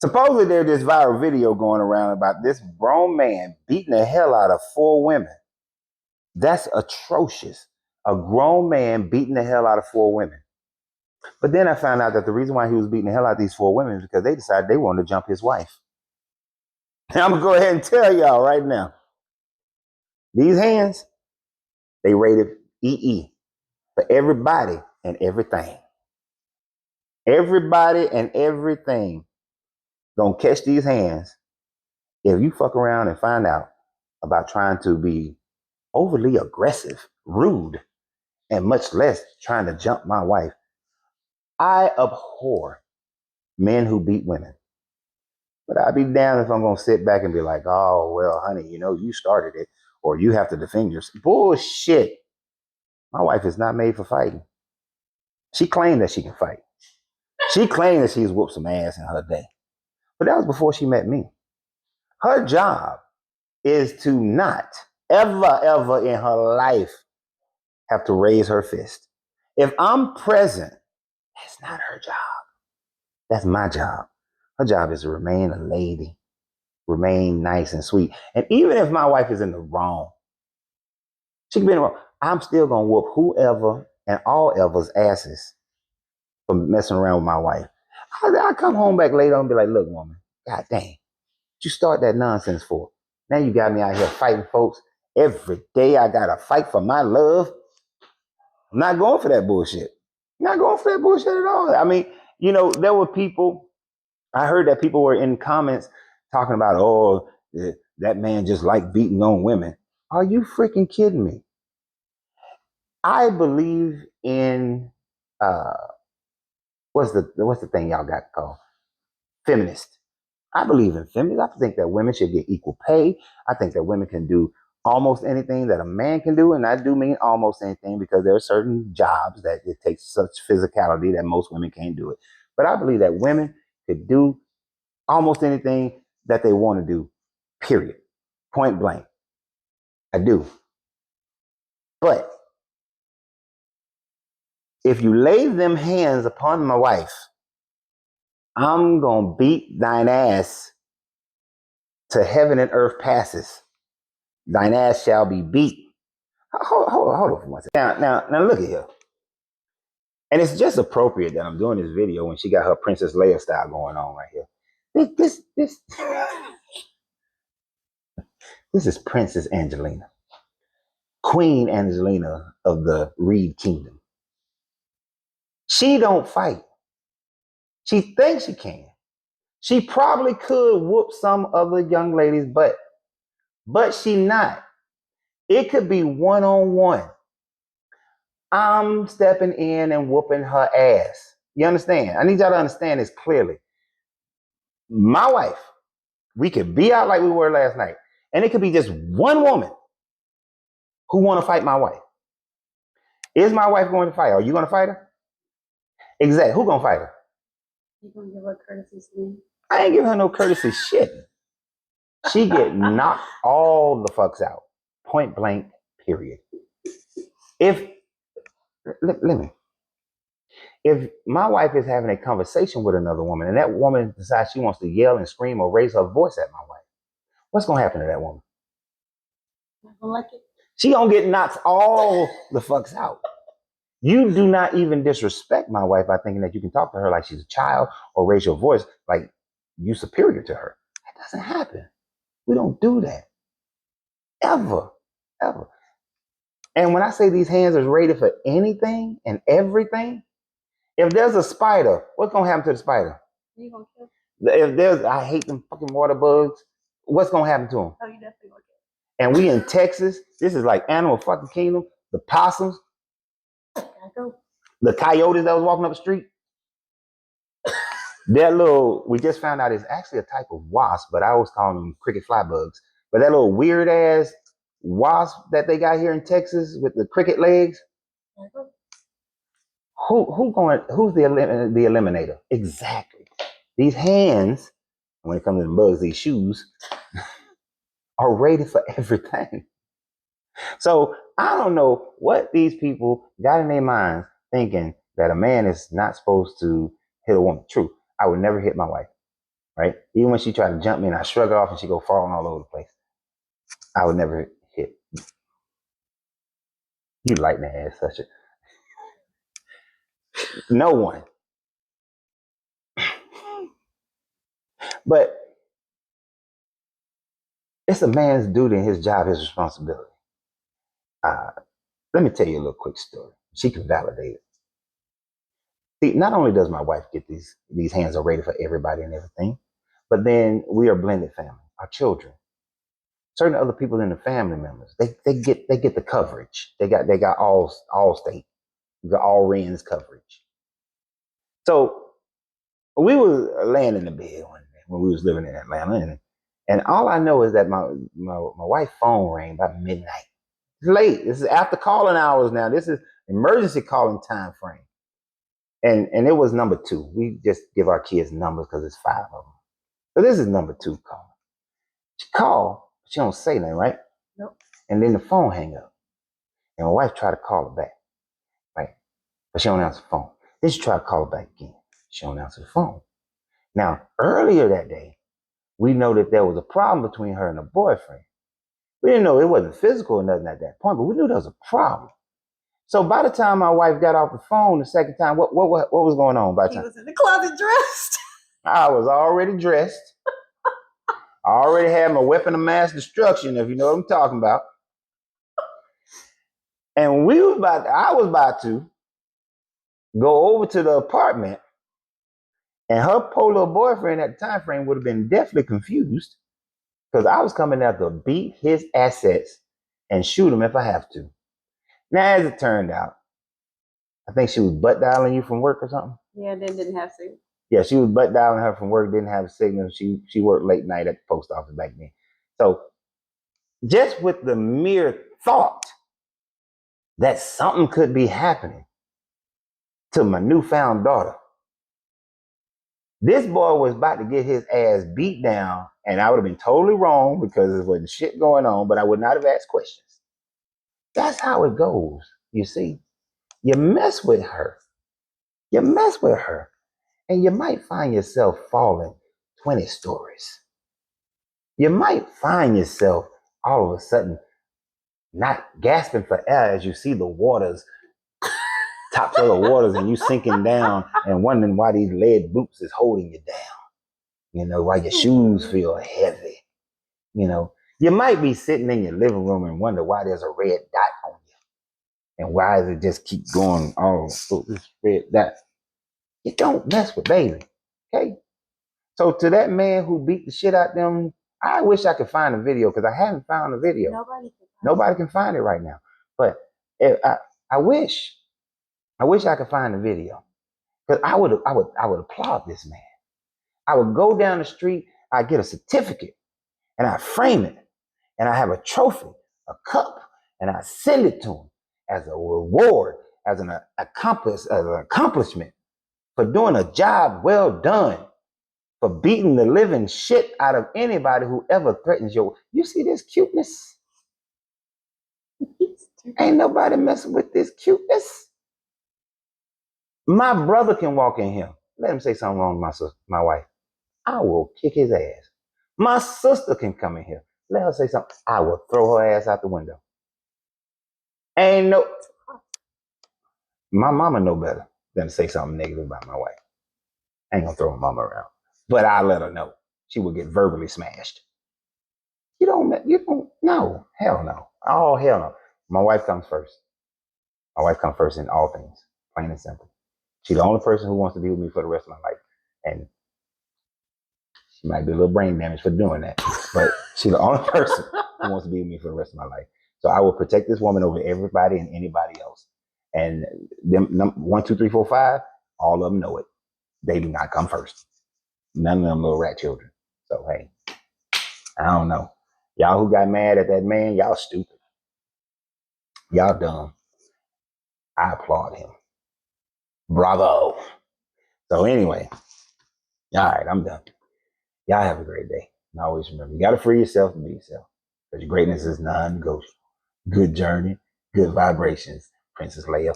Supposedly there's this viral video going around about this grown man beating the hell out of 4 women. That's atrocious. A grown man beating the hell out of 4 women. But then I found out that the reason why he was beating the hell out of these 4 women is because they decided they wanted to jump his wife. Now I'm going to go ahead and tell y'all right now. These hands, they rated EE for everybody and everything. Everybody and everything gonna catch these hands if you fuck around and find out about trying to be overly aggressive, rude, and much less trying to jump my wife. I abhor men who beat women. But I'd be damned if I'm gonna sit back and be like, oh, well, honey, you started it, or you have to defend yourself. Bullshit. My wife is not made for fighting. She claimed that she can fight. She claimed that she's whooped some ass in her day. But that was before she met me. Her job is to not ever in her life have to raise her fist. If I'm present, that's not her job. That's my job. Her job is to remain a lady, remain nice and sweet. And even if my wife is in the wrong, she can be in the wrong, I'm still going to whoop whoever and all ever's asses for messing around with my wife. I come home back later and be like, look, woman, God dang, what you start that nonsense for? Now you got me out here fighting folks. Every day I got to fight for my love. I'm not going for that bullshit. I'm not going for that bullshit at all. I mean, there were people, I heard that people were in comments talking about, oh, that man just like beating on women. Are you freaking kidding me? I believe in, what's the thing y'all got called? Feminist. I believe in feminists. I think that women should get equal pay. I think that women can do almost anything that a man can do. And I do mean almost anything because there are certain jobs that it takes such physicality that most women can't do it. But I believe that women could do almost anything that they want to do, period. Point blank. I do. But if you lay them hands upon my wife, I'm going to beat thine ass to heaven and earth passes. Thine ass shall be beat. Hold on for one second. Now look at here. And it's just appropriate that I'm doing this video when she got her Princess Leia style going on right here. This is Princess Angelina. Queen Angelina of the Reed Kingdom. She don't fight. She thinks she can. She probably could whoop some other young ladies' butt, but she not. It could be one-on-one. I'm stepping in and whooping her ass. You understand? I need y'all to understand this clearly. My wife, we could be out like we were last night, and it could be just one woman who want to fight my wife. Is my wife going to fight her? Are you going to fight her? Exactly. Who going to fight her? You going to give her courtesy sleep? I ain't giving her no courtesy shit. She get knocked all the fucks out. Point blank, period. If my wife is having a conversation with another woman and that woman decides she wants to yell and scream or raise her voice at my wife, what's going to happen to that woman? I don't like it. She going to get knocked all the fucks out. You do not even disrespect my wife by thinking that you can talk to her like she's a child or raise your voice like you superior to her. That doesn't happen. We don't do that. Ever. And when I say these hands are rated for anything and everything, if there's a spider, what's going to happen to the spider? You going to kill If I hate them fucking water bugs. What's going to happen to them? Oh, you definitely going to kill And we in Texas. This is like animal fucking kingdom. The possums. Go. The coyotes that was walking up the street. We just found out it's actually a type of wasp, but I always call them cricket fly bugs. But that little weird ass wasp that they got here in Texas with the cricket legs. Who's the eliminator? Exactly. These hands, when it comes to the bugs, these shoes are rated for everything. So I don't know what these people got in their minds thinking that a man is not supposed to hit a woman. True. I would never hit my wife. right? Even when she tried to jump me and I shrug her off and she go falling all over the place, I would never hit. You lightning ass such a no one. But it's a man's duty and his job, his responsibility. Uh, let me tell you a little quick story. She can validate it. See, not only does my wife get these hands are rated for everybody and everything, but then we are blended family. Our children, certain other people in the family members, they get the coverage. They got all state, the all Rens coverage. So we was laying in the bed one day when we was living in Atlanta, and all I know is that my wife's phone rang by midnight. It's late. This is after calling hours now. This is emergency calling time frame. And it was number 2. We just give our kids numbers because it's 5 of them. So this is number 2 call. She called, she don't say nothing, right? Nope. And then the phone hang up. And my wife tried to call her back, right? But she don't answer the phone. Then she tried to call her back again. She don't answer the phone. Now, earlier that day, we know that there was a problem between her and her boyfriend. We didn't know it wasn't physical or nothing at that point, but we knew there was a problem. So by the time my wife got off the phone the second time, what was going on by the He time? was in the closet dressed. I was already dressed. I already had my weapon of mass destruction, if you know what I'm talking about. And I was about to go over to the apartment, and her poor little boyfriend at the time frame would have been definitely confused because I was coming out to beat his assets and shoot him if I have to. Now, as it turned out, I think she was butt dialing you from work or something. Yeah, then didn't have signal. Yeah, she was butt dialing her from work, didn't have a signal. She worked late night at the post office back then. So just with the mere thought that something could be happening to my newfound daughter, this boy was about to get his ass beat down, and I would have been totally wrong because there wasn't shit going on, but I would not have asked questions. That's how it goes, you see. You mess with her. You mess with her, and you might find yourself falling 20 stories. You might find yourself all of a sudden not gasping for air as you see the waters, tops of the waters, and you sinking down and wondering why these lead boots is holding you down. You know, why your shoes feel heavy. You know, you might be sitting in your living room and wonder why there's a red dot on you. And why does it just keep going, oh, this red dot? You don't mess with baby, okay? So to that man who beat the shit out them, I wish I could find a video because I haven't found a video. Nobody can find it right now. But I wish I could find a video because I would applaud this man. I would go down the street, I get a certificate, and I frame it, and I have a trophy, a cup, and I send it to him as a reward, as an accomplishment for doing a job well done, for beating the living shit out of anybody who ever threatens your. You see this cuteness? Ain't nobody messing with this cuteness. My brother can walk in here. Let him say something wrong with my wife. I will kick his ass. My sister can come in here. Let her say something. I will throw her ass out the window. Ain't no. My mama know better than to say something negative about my wife. I ain't gonna throw my mama around. But I let her know. She will get verbally smashed. You don't, no. Hell no. Oh, hell no. My wife comes first. My wife comes first in all things. Plain and simple. She's the only person who wants to be with me for the rest of my life. And she might be a little brain damaged for doing that. But she's the only person who wants to be with me for the rest of my life. So I will protect this woman over everybody and anybody else. And them 1, 2, 3, 4, 5, all of them know it. They do not come first. None of them little rat children. So hey, I don't know. Y'all who got mad at that man, y'all stupid. Y'all dumb. I applaud him. Bravo. So anyway, all right, I'm done. Y'all have a great day. And always remember, you got to free yourself to be yourself. Because your greatness is non-negotiable. Good journey, good vibrations. Princess Leia.